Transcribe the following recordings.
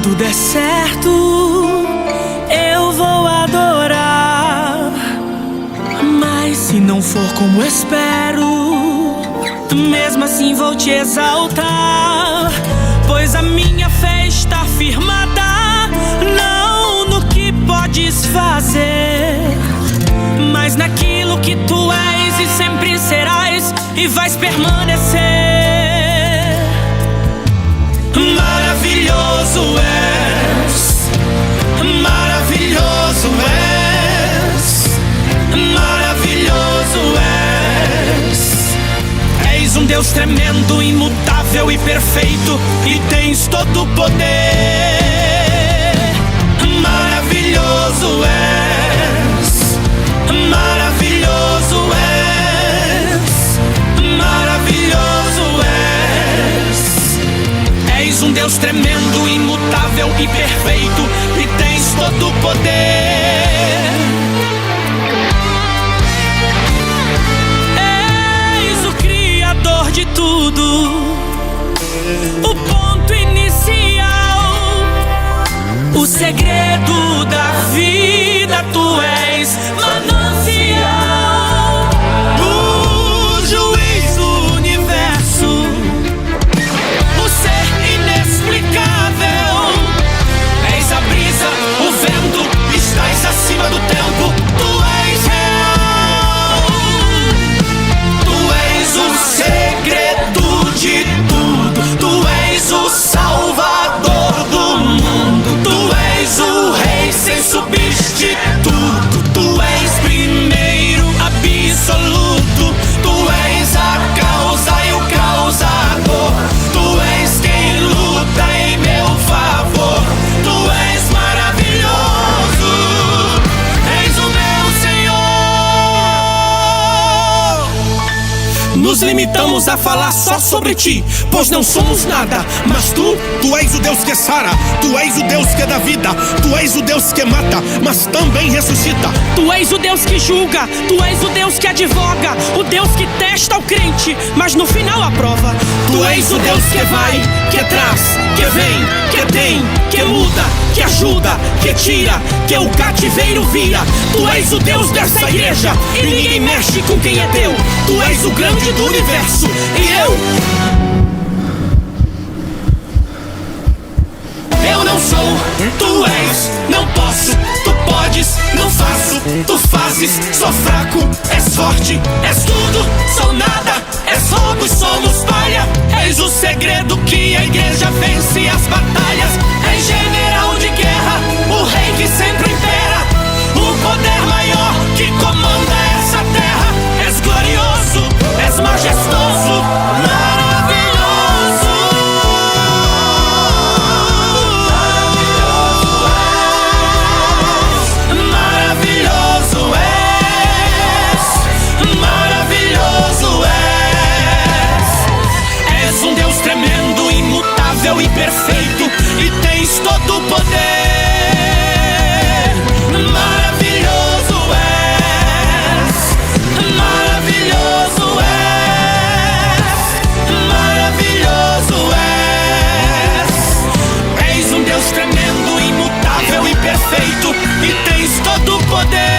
tudo é certo, eu vou adorar. Mas se não for como espero, mesmo assim vou te exaltar. Pois a minha fé está firmada, não no que podes fazer, mas naquilo que tu és e sempre serás e vais permanecer. Maravilhoso és, maravilhoso és, maravilhoso és. És um Deus tremendo, imutável e perfeito, e tens todo o poder. Maravilhoso és, maravilhoso és, maravilhoso és. És um Deus tremendo, imutável e perfeito, e tens todo o poder. És o Criador de tudo, o ponto inicial, o segredo da vida. Tu és manancial, o juiz do universo, o ser inexplicável. És a brisa, o vento, estás acima do tempo. Tu és real, tu és o segredo de tudo. Tu és o salvador do mundo. Tu és o rei sem substituto. Tu és primeiro absoluto. Tu és a causa e o causador. Tu és quem luta em meu favor. Tu és maravilhoso, és o meu Senhor. Nos limitamos a falar só sobre ti, pois não somos nada, mas tu és o Deus que sara, tu és o Deus que dá vida, tu és o Deus que mata, mas também ressuscita. Tu és o Deus que julga, tu és o Deus que advoga, o Deus que testa o crente, mas no final aprova. Tu és o Deus que vai, que traz, que vem, que tem, que muda, que ajuda, que tira, que o cativeiro vira. Tu és o Deus dessa igreja, e ninguém mexe com quem é teu. Tu és o grande do universo, e eu não sou, tu és, não posso, tu podes, não faço, tu fazes, sou fraco, és forte, és tudo, sou nada, és roubo, somos palha. És o segredo que a igreja vence as batalhas. És general de guerra, o rei que sempre impera, o poder maior que comanda essa terra. És glorioso, és majestoso, maravilhoso. E perfeito, e tens todo o poder. Maravilhoso és, maravilhoso és, maravilhoso és. És um Deus tremendo, imutável e perfeito, e tens todo o poder.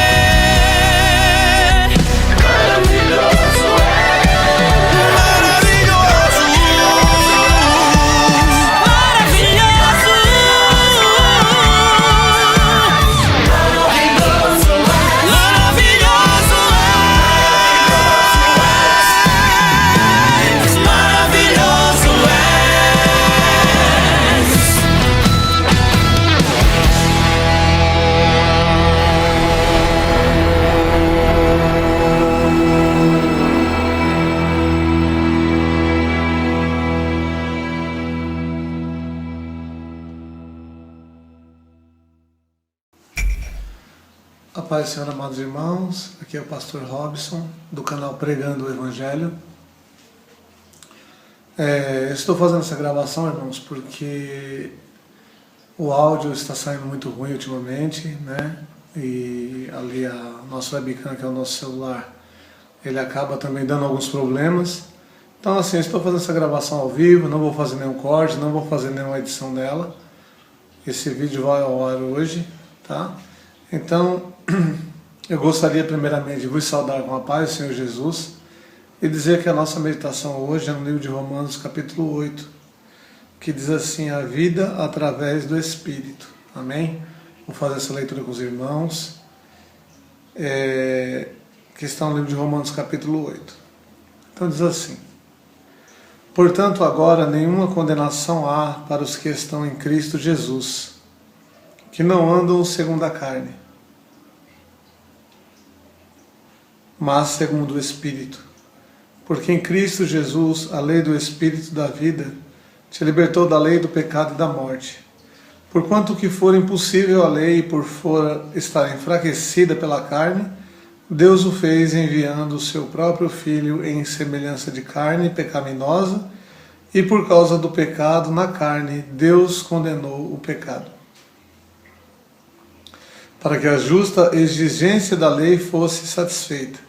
A paz do Senhor, amados irmãos, aqui é o pastor Robson, do canal Pregando o Evangelho. Estou fazendo essa gravação, irmãos, porque o áudio está saindo muito ruim ultimamente, né? E ali a nossa webcam, que é o nosso celular, ele acaba também dando alguns problemas. Então assim, estou fazendo essa gravação ao vivo, não vou fazer nenhum corte, não vou fazer nenhuma edição dela. Esse vídeo vai ao ar hoje, tá? Então, eu gostaria primeiramente de vos saudar com a paz do Senhor Jesus e dizer que a nossa meditação hoje é no livro de Romanos, capítulo 8, que diz assim: a vida através do Espírito. Amém? Vou fazer essa leitura com os irmãos, que está no livro de Romanos, capítulo 8. Então diz assim: portanto, agora nenhuma condenação há para os que estão em Cristo Jesus, que não andam segundo a carne, mas segundo o Espírito. Porque em Cristo Jesus a lei do Espírito da vida te libertou da lei do pecado e da morte. Porquanto que for impossível a lei, por fora estar enfraquecida pela carne, Deus o fez enviando o seu próprio Filho em semelhança de carne pecaminosa, e por causa do pecado na carne, Deus condenou o pecado, para que a justa exigência da lei fosse satisfeita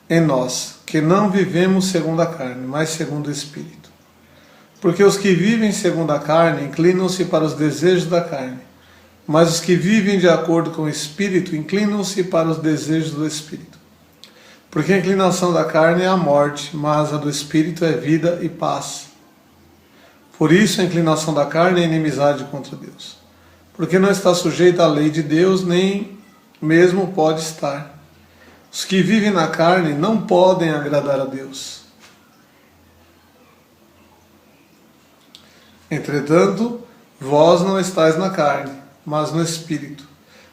em nós, que não vivemos segundo a carne, mas segundo o Espírito. Porque os que vivem segundo a carne inclinam-se para os desejos da carne, mas os que vivem de acordo com o Espírito inclinam-se para os desejos do Espírito. Porque a inclinação da carne é a morte, mas a do Espírito é vida e paz. Por isso a inclinação da carne é inimizade contra Deus, porque não está sujeita à lei de Deus, nem mesmo pode estar. Os que vivem na carne não podem agradar a Deus. Entretanto, vós não estáis na carne, mas no Espírito,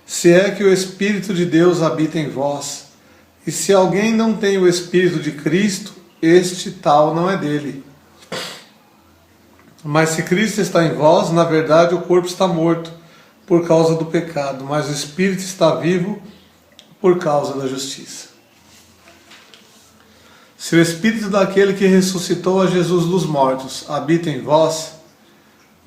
se é que o Espírito de Deus habita em vós. E se alguém não tem o Espírito de Cristo, este tal não é dele. Mas se Cristo está em vós, na verdade o corpo está morto por causa do pecado, mas o Espírito está vivo por causa da justiça. Se o Espírito daquele que ressuscitou a Jesus dos mortos habita em vós,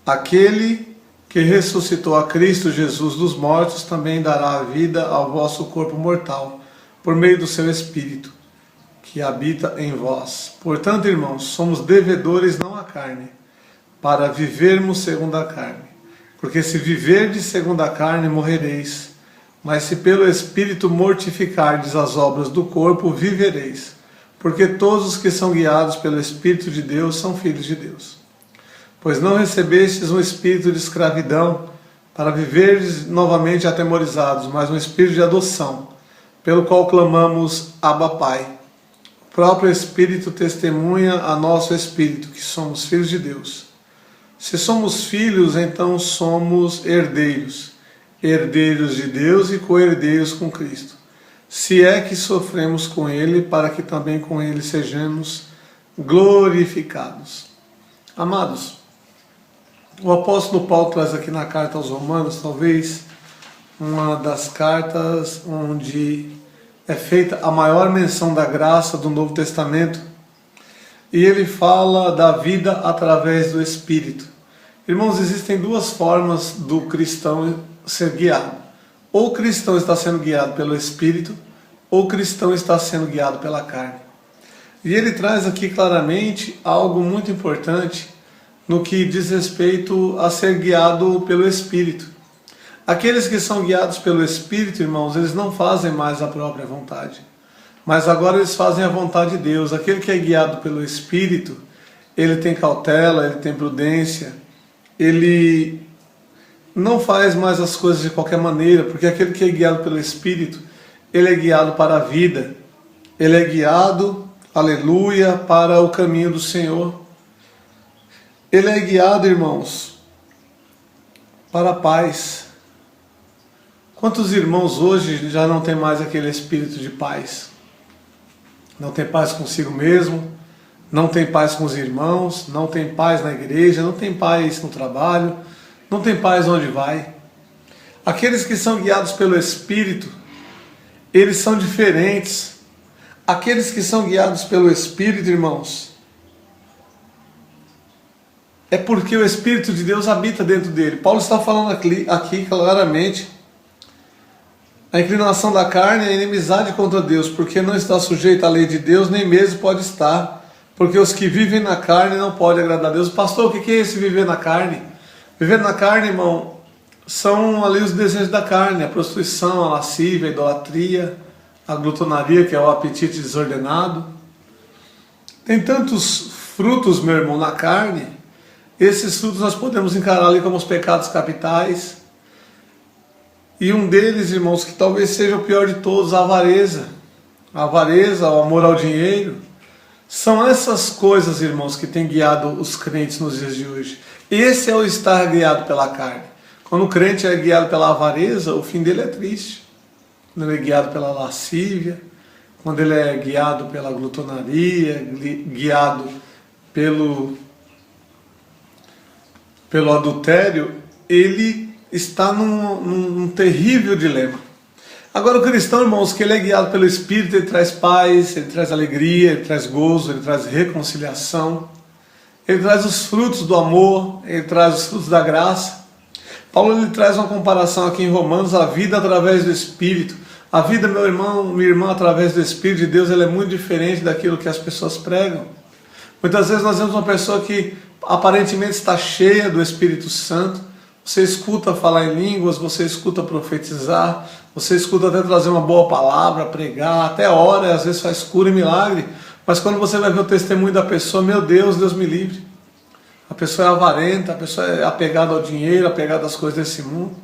aquele que ressuscitou a Cristo Jesus dos mortos também dará a vida ao vosso corpo mortal, por meio do seu Espírito, que habita em vós. Portanto, irmãos, somos devedores não à carne, para vivermos segundo a carne. Porque se viverdes segundo a carne, morrereis. Mas se pelo Espírito mortificardes as obras do corpo, vivereis. Porque todos os que são guiados pelo Espírito de Deus são filhos de Deus. Pois não recebestes um espírito de escravidão, para viverdes novamente atemorizados, mas um espírito de adoção, pelo qual clamamos, Abba, Pai. O próprio Espírito testemunha a nosso Espírito, que somos filhos de Deus. Se somos filhos, então somos herdeiros, herdeiros de Deus e co-herdeiros com Cristo. Se é que sofremos com Ele, para que também com Ele sejamos glorificados. Amados, o apóstolo Paulo traz aqui na carta aos Romanos, talvez uma das cartas onde é feita a maior menção da graça do Novo Testamento, e ele fala da vida através do Espírito. Irmãos, existem duas formas do cristão ser guiado. Ou o cristão está sendo guiado pelo Espírito, ou o cristão está sendo guiado pela carne. E ele traz aqui claramente algo muito importante no que diz respeito a ser guiado pelo Espírito. Aqueles que são guiados pelo Espírito, irmãos, eles não fazem mais a própria vontade, mas agora eles fazem a vontade de Deus. Aquele que é guiado pelo Espírito, ele tem cautela, ele tem prudência, ele não faz mais as coisas de qualquer maneira, porque aquele que é guiado pelo Espírito, ele é guiado para a vida, ele é guiado, aleluia, para o caminho do Senhor. Ele é guiado, irmãos, para a paz. Quantos irmãos hoje já não tem mais aquele espírito de paz? Não tem paz consigo mesmo, não tem paz com os irmãos, não tem paz na igreja, não tem paz no trabalho, não tem paz onde vai. Aqueles que são guiados pelo Espírito, eles são diferentes. Aqueles que são guiados pelo Espírito, irmãos, é porque o Espírito de Deus habita dentro dele. Paulo está falando aqui claramente: a inclinação da carne é inimizade contra Deus, porque não está sujeita à lei de Deus, nem mesmo pode estar, porque os que vivem na carne não podem agradar a Deus. Pastor, o que é esse viver na carne? Viver na carne, irmão, são ali os desejos da carne, a prostituição, a lascívia, a idolatria, a glutonaria, que é o apetite desordenado. Tem tantos frutos, meu irmão, na carne. Esses frutos nós podemos encarar ali como os pecados capitais. E um deles, irmãos, que talvez seja o pior de todos, a avareza. A avareza, o amor ao dinheiro. São essas coisas, irmãos, que têm guiado os crentes nos dias de hoje. Esse é o estar guiado pela carne. Quando o crente é guiado pela avareza, o fim dele é triste. Quando ele é guiado pela lascívia, quando ele é guiado pela glutonaria, guiado pelo adultério, ele está num terrível dilema. Agora o cristão, irmãos, que ele é guiado pelo Espírito, ele traz paz, ele traz alegria, ele traz gozo, ele traz reconciliação, ele traz os frutos do amor, ele traz os frutos da graça. Paulo ele traz uma comparação aqui em Romanos, a vida através do Espírito. A vida, meu irmão, minha irmã, através do Espírito de Deus, ela é muito diferente daquilo que as pessoas pregam. Muitas vezes nós vemos uma pessoa que aparentemente está cheia do Espírito Santo. Você escuta falar em línguas, você escuta profetizar, você escuta até trazer uma boa palavra, pregar, até ora, às vezes faz cura e milagre. Mas quando você vai ver o testemunho da pessoa, meu Deus, Deus me livre. A pessoa é avarenta, a pessoa é apegada ao dinheiro, apegada às coisas desse mundo.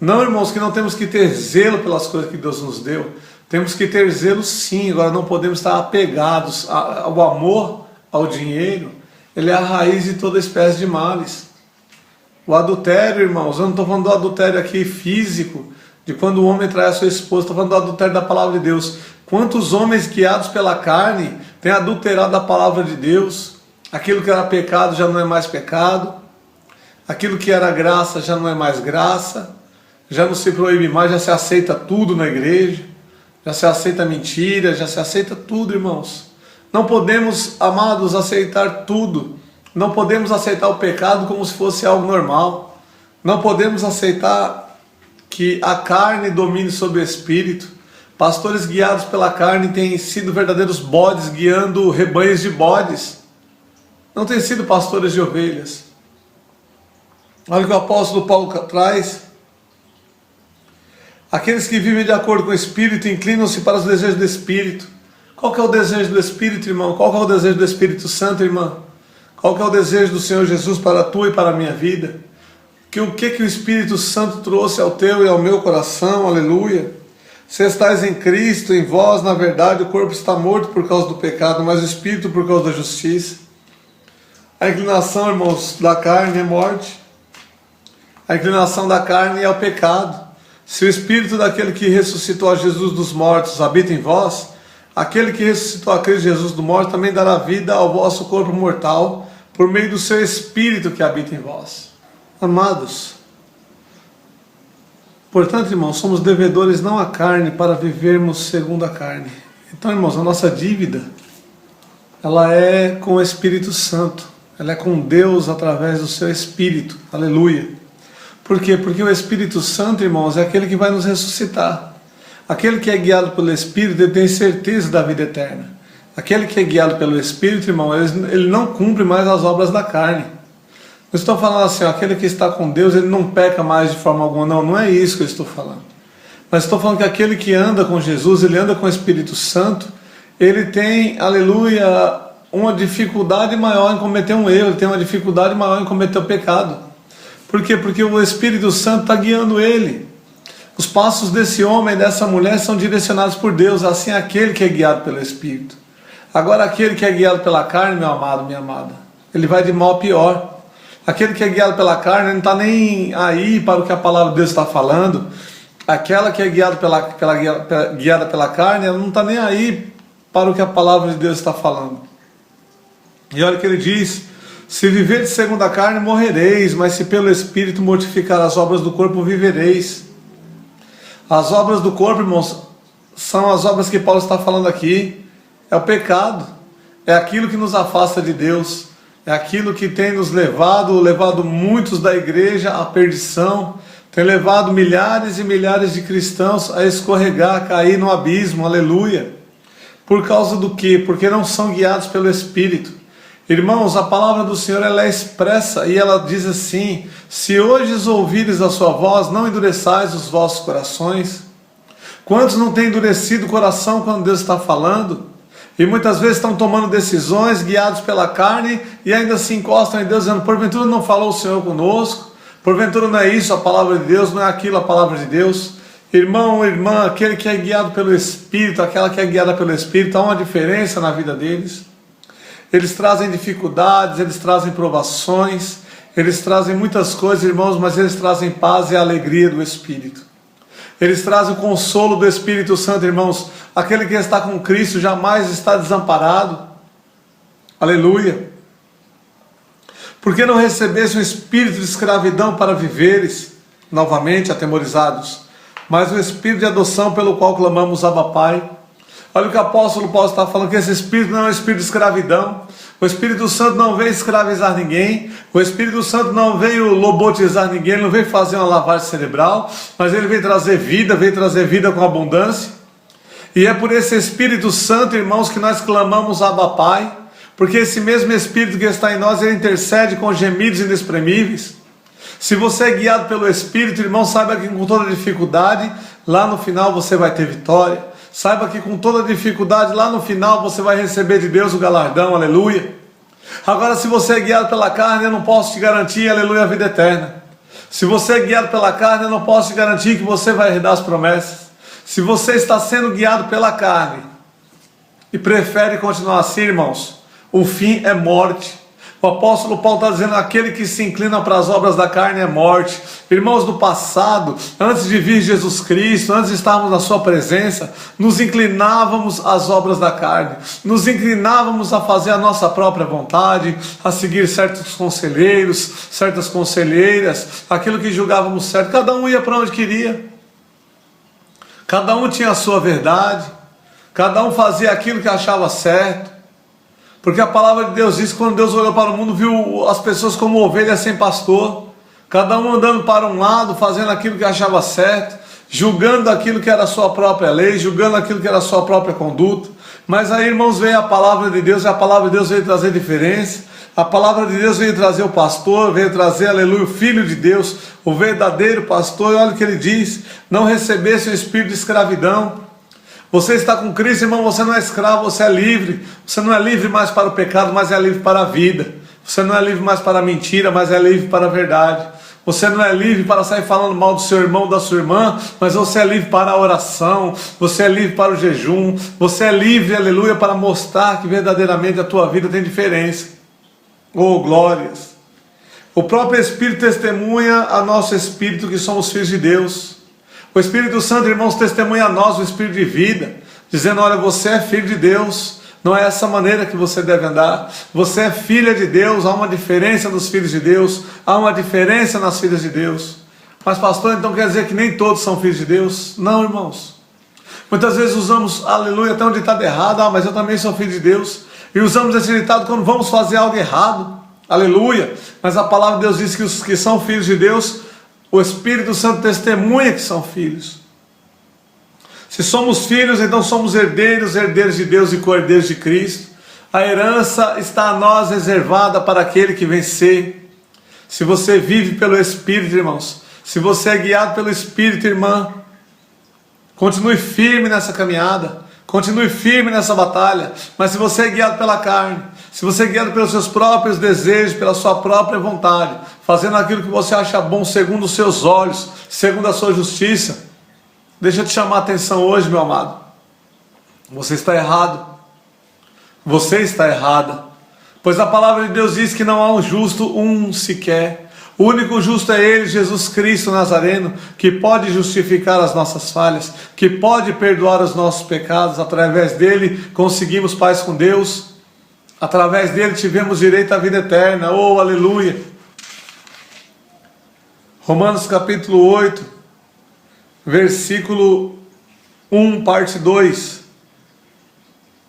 Não, irmãos, que não temos que ter zelo pelas coisas que Deus nos deu. Temos que ter zelo sim, agora não podemos estar apegados ao amor, ao dinheiro. Ele é a raiz de toda espécie de males. O adultério, irmãos, eu não estou falando do adultério aqui físico, de quando o homem trai a sua esposa, estou falando do adultério da palavra de Deus. Quantos homens guiados pela carne têm adulterado a palavra de Deus? Aquilo que era pecado já não é mais pecado, aquilo que era graça já não é mais graça, já não se proíbe mais, já se aceita tudo na igreja, já se aceita mentira, já se aceita tudo, irmãos. Não podemos, amados, aceitar tudo. Não podemos aceitar o pecado como se fosse algo normal. Não podemos aceitar que a carne domine sobre o espírito. Pastores guiados pela carne têm sido verdadeiros bodes guiando rebanhos de bodes. Não têm sido pastores de ovelhas. Olha o que o apóstolo Paulo traz. Aqueles que vivem de acordo com o Espírito inclinam-se para os desejos do Espírito. Qual que é o desejo do Espírito, irmão? Qual que é o desejo do Espírito Santo, irmã? Qual que é o desejo do Senhor Jesus para a tua e para a minha vida? O que o Espírito Santo trouxe ao teu e ao meu coração? Aleluia! Se estais em Cristo, em vós, na verdade, o corpo está morto por causa do pecado, mas o Espírito por causa da justiça. A inclinação, irmãos, da carne é morte. A inclinação da carne é o pecado. Se o Espírito daquele que ressuscitou a Jesus dos mortos habita em vós, aquele que ressuscitou a Cristo Jesus dos mortos também dará vida ao vosso corpo mortal, por meio do seu Espírito que habita em vós. Amados, portanto, irmãos, somos devedores não à carne para vivermos segundo a carne. Então, irmãos, a nossa dívida, ela é com o Espírito Santo, ela é com Deus através do seu Espírito. Aleluia! Por quê? Porque o Espírito Santo, irmãos, é aquele que vai nos ressuscitar. Aquele que é guiado pelo Espírito, ele tem certeza da vida eterna. Aquele que é guiado pelo Espírito, irmão, ele não cumpre mais as obras da carne. Eu estou falando assim, ó, aquele que está com Deus, ele não peca mais de forma alguma. Não, não é isso que eu estou falando. Mas estou falando que aquele que anda com Jesus, ele anda com o Espírito Santo, ele tem, aleluia, uma dificuldade maior em cometer um erro, ele tem uma dificuldade maior em cometer o pecado. Por quê? Porque o Espírito Santo está guiando ele. Os passos desse homem e dessa mulher são direcionados por Deus, assim é aquele que é guiado pelo Espírito. Agora aquele que é guiado pela carne, meu amado, minha amada, ele vai de mal a pior. Aquele que é guiado pela carne, ele não está nem aí para o que a palavra de Deus está falando. Aquela que é guiada pela carne, ela não está nem aí para o que a palavra de Deus está falando. E olha o que ele diz: se viverdes segundo a carne, morrereis, mas se pelo Espírito mortificar as obras do corpo, vivereis. As obras do corpo, irmãos, são as obras que Paulo está falando aqui. É o pecado, é aquilo que nos afasta de Deus, é aquilo que tem nos levado muitos da igreja à perdição, tem levado milhares e milhares de cristãos a escorregar, a cair no abismo, aleluia. Por causa do quê? Porque não são guiados pelo Espírito. Irmãos, a palavra do Senhor ela é expressa e ela diz assim: se hoje ouvires a sua voz, não endureçais os vossos corações. Quantos não têm endurecido o coração quando Deus está falando? E muitas vezes estão tomando decisões guiados pela carne e ainda se encostam em Deus dizendo: porventura não falou o Senhor conosco? Porventura não é isso a palavra de Deus, não é aquilo a palavra de Deus? Irmão, irmã, aquele que é guiado pelo Espírito, aquela que é guiada pelo Espírito, há uma diferença na vida deles. Eles trazem dificuldades, eles trazem provações, eles trazem muitas coisas, irmãos, mas eles trazem paz e alegria do Espírito. Eles trazem o consolo do Espírito Santo, irmãos. Aquele que está com Cristo jamais está desamparado. Aleluia. Por que não recebesse um espírito de escravidão para viveres novamente atemorizados, mas um espírito de adoção pelo qual clamamos Abba Pai? Olha o que o apóstolo Paulo está falando, que esse espírito não é um espírito de escravidão. O Espírito Santo não veio escravizar ninguém. O Espírito Santo não veio lobotizar ninguém, não veio fazer uma lavagem cerebral, mas ele veio trazer vida com abundância. E é por esse Espírito Santo, irmãos, que nós clamamos Abba Pai, porque esse mesmo Espírito que está em nós, ele intercede com gemidos inexprimíveis. Se você é guiado pelo Espírito, irmão, saiba que com toda dificuldade, lá no final você vai ter vitória. Saiba que com toda dificuldade, lá no final você vai receber de Deus o galardão, aleluia. Agora, se você é guiado pela carne, eu não posso te garantir, aleluia, a vida eterna. Se você é guiado pela carne, eu não posso te garantir que você vai herdar as promessas. Se você está sendo guiado pela carne e prefere continuar assim, irmãos, o fim é morte. O apóstolo Paulo está dizendo: aquele que se inclina para as obras da carne é morte. Irmãos, no passado, antes de vir Jesus Cristo, antes de estarmos na sua presença, nos inclinávamos às obras da carne, nos inclinávamos a fazer a nossa própria vontade, a seguir certos conselheiros, certas conselheiras, aquilo que julgávamos certo. Cada um ia para onde queria, cada um tinha a sua verdade, cada um fazia aquilo que achava certo. Porque a palavra de Deus diz que quando Deus olhou para o mundo, viu as pessoas como ovelhas sem pastor, cada um andando para um lado, fazendo aquilo que achava certo, julgando aquilo que era a sua própria lei, julgando aquilo que era a sua própria conduta. Mas aí, irmãos, veio a palavra de Deus, e a palavra de Deus veio trazer diferença. A palavra de Deus veio trazer o pastor, veio trazer, aleluia, o Filho de Deus, o verdadeiro pastor. E olha o que ele diz: não recebesse o espírito de escravidão. Você está com Cristo, irmão, você não é escravo, você é livre. Você não é livre mais para o pecado, mas é livre para a vida. Você não é livre mais para a mentira, mas é livre para a verdade. Você não é livre para sair falando mal do seu irmão, da sua irmã, mas você é livre para a oração, você é livre para o jejum, você é livre, aleluia, para mostrar que verdadeiramente a tua vida tem diferença. Oh, glórias! O próprio Espírito testemunha a nosso espírito que somos filhos de Deus. O Espírito Santo, irmãos, testemunha a nós o Espírito de vida, dizendo: olha, você é filho de Deus, não é essa maneira que você deve andar, você é filha de Deus. Há uma diferença nos filhos de Deus, há uma diferença nas filhas de Deus. Mas pastor, então quer dizer que nem todos são filhos de Deus? Não, irmãos. Muitas vezes usamos, aleluia, até um ditado errado: mas eu também sou filho de Deus. E usamos esse ditado quando vamos fazer algo errado, aleluia. Mas a palavra de Deus diz que os que são filhos de Deus, o Espírito Santo testemunha que são filhos. Se somos filhos, então somos herdeiros, herdeiros de Deus e co-herdeiros de Cristo. A herança está a nós reservada para aquele que vencer. Se você vive pelo Espírito, irmãos, se você é guiado pelo Espírito, irmã, continue firme nessa caminhada, continue firme nessa batalha. Mas se você é guiado pela carne, se você é guiado pelos seus próprios desejos, pela sua própria vontade, fazendo aquilo que você acha bom segundo os seus olhos, segundo a sua justiça, deixa eu te chamar a atenção hoje, meu amado. Você está errado. Você está errada. Pois a palavra de Deus diz que não há um justo, um sequer. O único justo é Ele, Jesus Cristo Nazareno, que pode justificar as nossas falhas, que pode perdoar os nossos pecados. Através dele conseguimos paz com Deus. Através dele tivemos direito à vida eterna. Oh, aleluia! Romanos capítulo 8, versículo 1, parte 2.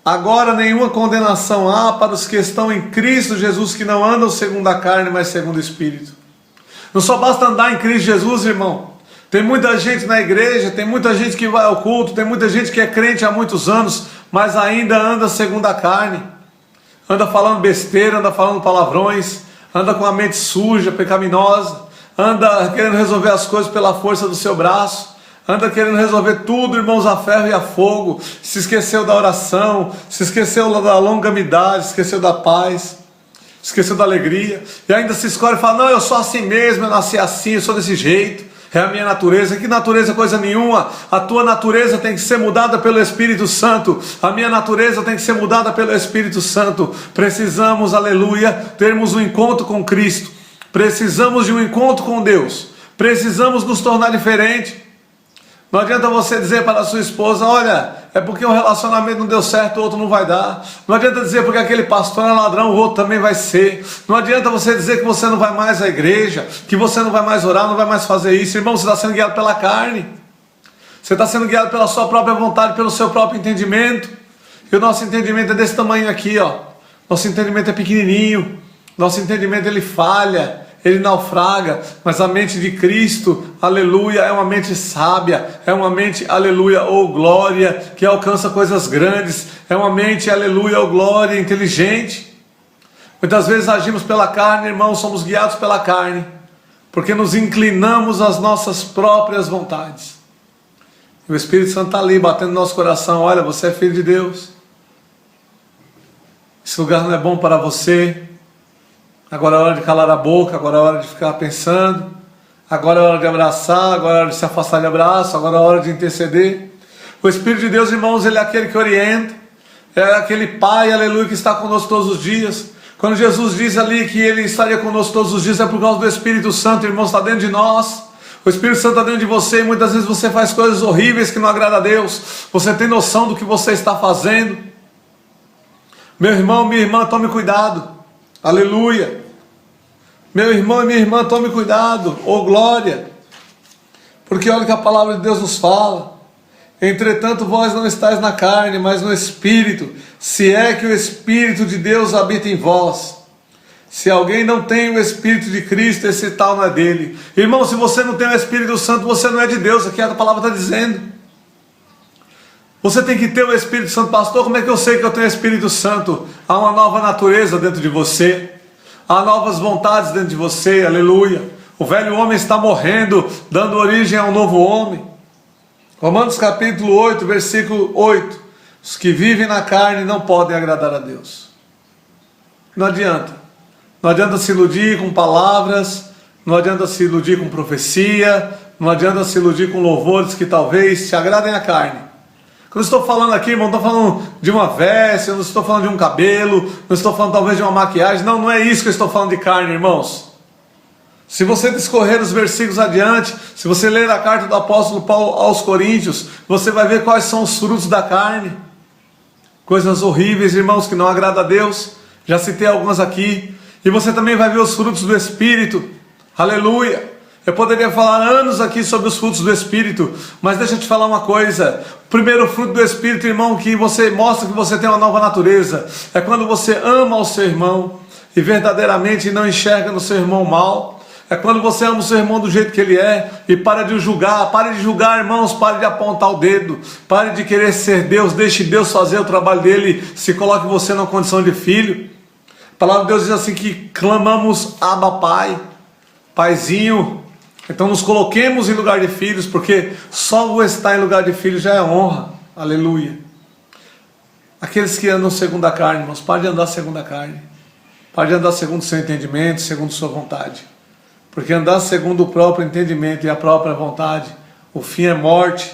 Agora nenhuma condenação há para os que estão em Cristo Jesus, que não andam segundo a carne, mas segundo o Espírito. Não só basta andar em Cristo Jesus, irmão. Tem muita gente na igreja, tem muita gente que vai ao culto, tem muita gente que é crente há muitos anos, mas ainda anda segundo a carne. anda falando besteira, anda falando palavrões, anda com a mente suja, pecaminosa, anda querendo resolver as coisas pela força do seu braço, anda querendo resolver tudo, irmãos, a ferro e a fogo, se esqueceu da oração, se esqueceu da longanimidade, se esqueceu da paz, esqueceu da alegria, e ainda se escolhe e fala, não, eu sou assim mesmo, eu nasci assim, eu sou desse jeito, é a minha natureza. Que natureza? Coisa nenhuma. A tua natureza tem que ser mudada pelo Espírito Santo, a minha natureza tem que ser mudada pelo Espírito Santo. Precisamos, aleluia, termos um encontro com Cristo, precisamos de um encontro com Deus, precisamos nos tornar diferente. Não adianta você dizer para a sua esposa, olha, é porque um relacionamento não deu certo, o outro não vai dar. Não adianta dizer porque aquele pastor é ladrão, o outro também vai ser. Não adianta você dizer que você não vai mais à igreja, que você não vai mais orar, não vai mais fazer isso. Irmão, você está sendo guiado pela carne. Você está sendo guiado pela sua própria vontade, pelo seu próprio entendimento. E o nosso entendimento é desse tamanho aqui, ó. Nosso entendimento é pequenininho. Nosso entendimento, ele falha, ele naufraga, mas a mente de Cristo, aleluia, é uma mente sábia, é uma mente, aleluia, ou glória, que alcança coisas grandes, é uma mente, aleluia, ou glória, inteligente. Muitas vezes agimos pela carne, irmãos, somos guiados pela carne, porque nos inclinamos às nossas próprias vontades. E o Espírito Santo está ali, batendo no nosso coração, olha, você é filho de Deus, esse lugar não é bom para você. Agora é hora de calar a boca, agora é hora de ficar pensando, agora é hora de abraçar, agora é hora de se afastar de abraço, agora é hora de interceder. O Espírito de Deus, irmãos, ele é aquele que orienta, é aquele Pai, aleluia, que está conosco todos os dias. Quando Jesus diz ali que ele estaria conosco todos os dias, é por causa do Espírito Santo, irmãos, está dentro de nós. O Espírito Santo está dentro de você e muitas vezes você faz coisas horríveis que não agradam a Deus. Você tem noção do que você está fazendo? Meu irmão, minha irmã, tome cuidado. Aleluia. Meu irmão e minha irmã, tome cuidado, oh glória, porque olha o que a palavra de Deus nos fala, entretanto vós não estáis na carne, mas no Espírito, se é que o Espírito de Deus habita em vós. Se alguém não tem o Espírito de Cristo, esse tal não é dele. Irmão, se você não tem o Espírito Santo, você não é de Deus, aqui a palavra está dizendo. Você tem que ter o Espírito Santo. Pastor, como é que eu sei que eu tenho o Espírito Santo? Há uma nova natureza dentro de você. Há novas vontades dentro de você, aleluia. O velho homem está morrendo, dando origem a um novo homem. Romanos capítulo 8, versículo 8. Os que vivem na carne não podem agradar a Deus. Não adianta. Não adianta se iludir com palavras, não adianta se iludir com profecia, não adianta se iludir com louvores que talvez te agradem a carne. Quando eu estou falando aqui, irmão, não estou falando de uma veste, eu não estou falando de um cabelo, não estou falando talvez de uma maquiagem, não é isso que eu estou falando de carne, irmãos. Se você discorrer os versículos adiante, se você ler a carta do apóstolo Paulo aos Coríntios, você vai ver quais são os frutos da carne. Coisas horríveis, irmãos, que não agradam a Deus, já citei algumas aqui, e você também vai ver os frutos do Espírito, aleluia. Eu poderia falar anos aqui sobre os frutos do Espírito, mas deixa eu te falar uma coisa. O primeiro fruto do Espírito, irmão, que você mostra que você tem uma nova natureza, é quando você ama o seu irmão e verdadeiramente não enxerga no seu irmão mal. É quando você ama o seu irmão do jeito que ele é e para de julgar. Pare de julgar, irmãos, pare de apontar o dedo, pare de querer ser Deus, deixe Deus fazer o trabalho dele, se coloque você na condição de filho. A palavra de Deus diz assim que clamamos Abba Pai, Paizinho. Então nos coloquemos em lugar de filhos, porque só o estar em lugar de filhos já é honra, aleluia. Aqueles que andam segundo a carne, irmãos, pare de andar segundo a carne, pare de andar segundo o seu entendimento, segundo sua vontade, porque andar segundo o próprio entendimento e a própria vontade, o fim é morte.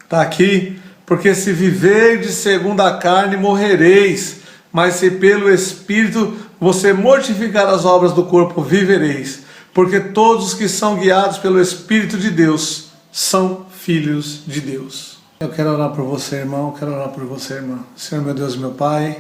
Está aqui, porque se viverdes segundo a carne morrereis, mas se pelo Espírito você mortificar as obras do corpo vivereis. Porque todos os que são guiados pelo Espírito de Deus são filhos de Deus. Eu quero orar por você, irmão, eu quero orar por você, irmã. Senhor, meu Deus, meu Pai,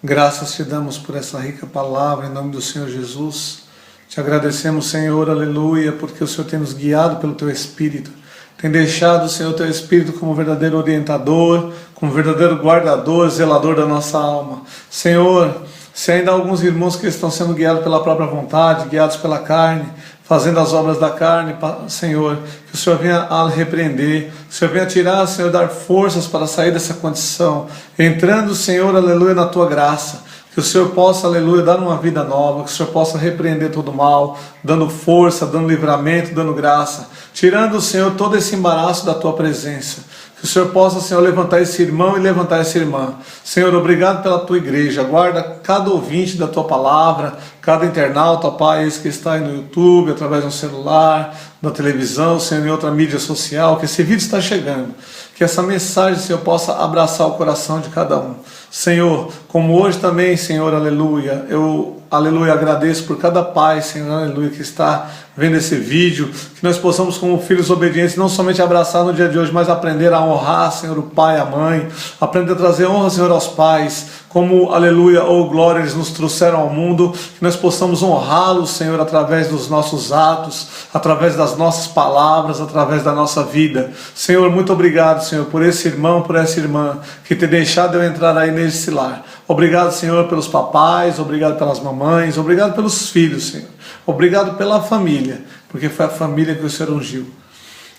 graças te damos por essa rica palavra, em nome do Senhor Jesus. Te agradecemos, Senhor, aleluia, porque o Senhor tem nos guiado pelo Teu Espírito. Tem deixado, Senhor, o Teu Espírito como verdadeiro orientador, como verdadeiro guardador, zelador da nossa alma. Senhor, se ainda há alguns irmãos que estão sendo guiados pela própria vontade, guiados pela carne, fazendo as obras da carne, Senhor, que o Senhor venha a repreender, que o Senhor venha tirar, Senhor, dar forças para sair dessa condição, entrando, Senhor, aleluia, na Tua graça, Que o Senhor possa, aleluia, dar uma vida nova, que o Senhor possa repreender todo o mal, dando força, dando livramento, dando graça, tirando, Senhor, todo esse embaraço da Tua presença. Que o Senhor possa, Senhor, levantar esse irmão e levantar essa irmã. Senhor, obrigado pela Tua igreja. Guarda cada ouvinte da Tua palavra, cada internauta, Pai, esse que está aí no YouTube, através do celular, da televisão, Senhor, em outra mídia social, que esse vídeo está chegando. Que essa mensagem, Senhor, possa abraçar o coração de cada um. Senhor, como hoje também, Senhor, aleluia, eu, aleluia, agradeço por cada pai, Senhor, aleluia, que está vendo esse vídeo, que nós possamos, como filhos obedientes, não somente abraçar no dia de hoje, mas aprender a honrar, Senhor, o pai, a mãe, aprender a trazer honra, Senhor, aos pais, como, aleluia, ou glória, eles nos trouxeram ao mundo, que nós possamos honrá-los, Senhor, através dos nossos atos, através das nossas palavras, através da nossa vida. Senhor, muito obrigado, Senhor, por esse irmão, por essa irmã, que te deixado eu entrar aí nesse lar. Obrigado, Senhor, pelos papais, obrigado pelas mamães, obrigado pelos filhos, Senhor. Obrigado pela família, porque foi a família que o Senhor ungiu.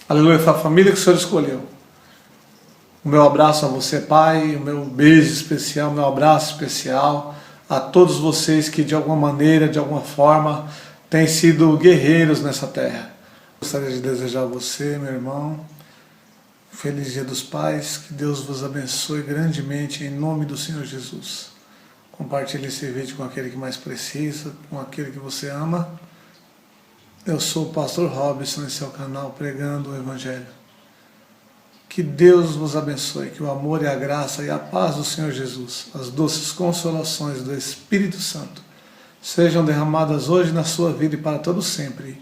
Aleluia, foi a família que o Senhor escolheu. O meu abraço a você, Pai, o meu beijo especial, o meu abraço especial a todos vocês que de alguma maneira, de alguma forma, têm sido guerreiros nessa terra. Gostaria de desejar a você, meu irmão, feliz Dia dos Pais, que Deus vos abençoe grandemente em nome do Senhor Jesus. Compartilhe esse vídeo com aquele que mais precisa, com aquele que você ama. Eu sou o pastor Robson, em seu canal Pregando o Evangelho. Que Deus vos abençoe, que o amor e a graça e a paz do Senhor Jesus, as doces consolações do Espírito Santo, sejam derramadas hoje na sua vida e para todo sempre.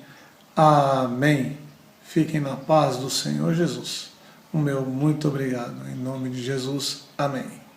Amém. Fiquem na paz do Senhor Jesus. O meu muito obrigado. Em nome de Jesus. Amém.